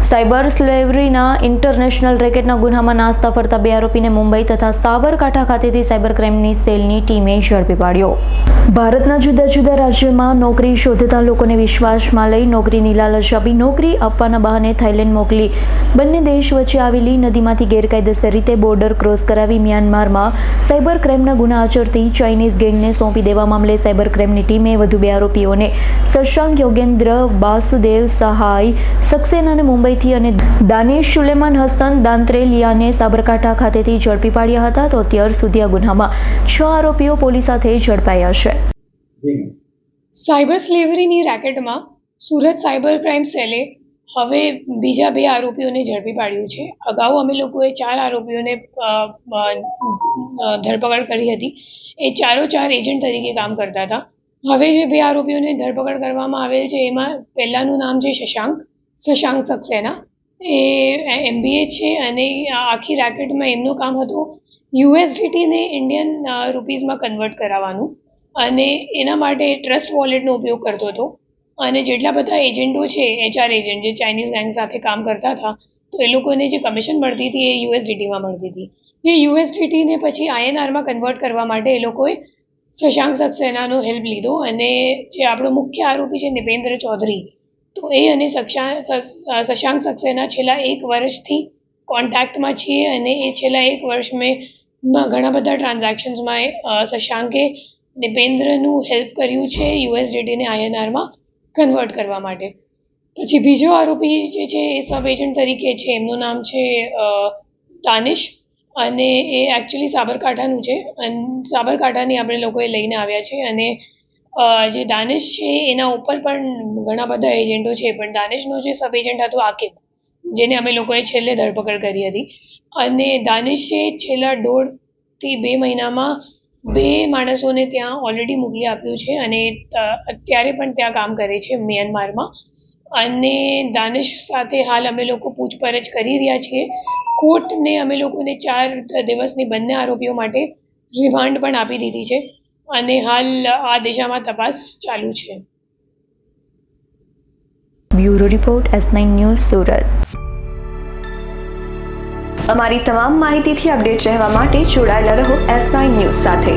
Cyber સ્લેવરીના international રેકેટના ગુન્હામાં નાસ્તા ફરતા 2 આરોપીને મુંબઈ તથા સાબરકાંઠા ખાતેથી સાયબર ક્રાઇમની સેલની ટીમે ઝડપી પાડ્યો. ભારતના જુદા જુદા રાજ્યોમાં નોકરી શોધતા લોકોને વિશ્વાસમાં લઈ નોકરીની લાલચ આપી નોકરી આપવાના બહાને થાઇલેન્ડ મોકલી બંને દેશ વચ્ચે આવેલી નદીમાંથી ગેરકાયદેસર રીતે બોર્ડર ક્રોસ કરાવી મ્યાનમારમાં સાયબર ક્રાઇમના ગુના આચરતી ચાઇનીઝ ગેંગને સોંપી દેવા મામલે સાયબર ક્રાઇમની ટીમે વધુ 2 આરોપીઓને શશાંક યોગેન્દ્ર વાસુદેવ સહાય સક્સેનાને મુંબઈથી અને દાનિશ સુલેમાન હસન દાંત્રેલિયાને સાબરકાંઠા ખાતેથી ઝડપી પાડ્યા હતા. તો અત્યાર સુધી આ ગુન્હામાં 6 આરોપીઓ પોલીસ સાથે ઝડપાયા છે. સાયબર સ્લેવરીની રેકેટમાં સુરત સાયબર ક્રાઇમ સેલે હવે બીજા 2 આરોપીઓને ઝડપી પાડ્યું છે. અગાઉ અમે લોકોએ 4 આરોપીઓને ધરપકડ કરી હતી. એ 4 એજન્ટ તરીકે કામ કરતા હતા. હવે જે 2 આરોપીઓને ધરપકડ કરવામાં આવેલ છે એમાં પહેલાંનું નામ છે શશાંક સક્સેના. એ MBA છે અને આખી રેકેટમાં એમનું કામ હતું USDTને ઇન્ડિયન રૂપીઝમાં કન્વર્ટ કરાવવાનું અને એના માટે ટ્રસ્ટ વોલેટનો ઉપયોગ કરતો હતો. અને જેટલા બધા એજન્ટો છે HR એજન્ટ જે ચાઇનીઝ ગેંગ સાથે કામ કરતા હતા તો એ લોકોને જે કમિશન મળતી હતી એ USDTમાં મળતી હતી. એ USDTને પછી INRમાં કન્વર્ટ કરવા માટે એ લોકોએ શશાંક સક્સેનાનો હેલ્પ લીધો અને જે આપણો મુખ્ય આરોપી છે નિપેન્દ્ર ચૌધરી તો એ અને શશાંક સક્સેના છેલ્લા 1 વર્ષથી કોન્ટેક્ટમાં છીએ અને એ છેલ્લા 1 વર્ષમાં ઘણા બધા ટ્રાન્ઝેક્શન્સમાં શશાંકે નિપેન્દ્રનું હેલ્પ કર્યું છે USDTને INRમાં કન્વર્ટ કરવા માટે. પછી બીજો આરોપી જે છે એ સબ એજન્ટ તરીકે છે. એમનું નામ છે દાનિશ અને એ એકચ્યુઅલી સાબરકાંઠાનું છે અને સાબરકાંઠાની આપણે લોકોએ લઈને આવ્યા છે. અને જે દાનિશ છે એના ઉપર પણ ઘણા બધા એજન્ટો છે પણ દાનિશનો જે સબ એજન્ટ હતો આકિબ જેને અમે લોકોએ છેલ્લે ધરપકડ કરી હતી અને દાનિશે છેલ્લા 1.5 થી 2 મહિનામાં 2 માણસોને ત્યાં ઓલરેડી મોકલી આપ્યું છે અને અત્યારે પણ ત્યાં કામ કરે છે મ્યાનમારમાં. અને દાનિશ સાથે હાલ અમે લોકો પૂછપરછ કરી રહ્યા છીએ. કોર્ટને અમે લોકોને 4 દિવસની બંને આરોપીઓ માટે રિમાન્ડ પણ આપી દીધી છે અને હાલ આ દિશામાં તપાસ ચાલુ છે. Bureau report S9 news Surat. અમારી તમામ માહિતીથી અપડેટ રહેવા માટે જોડાયેલા રહો S9 ન્યૂઝ સાથે.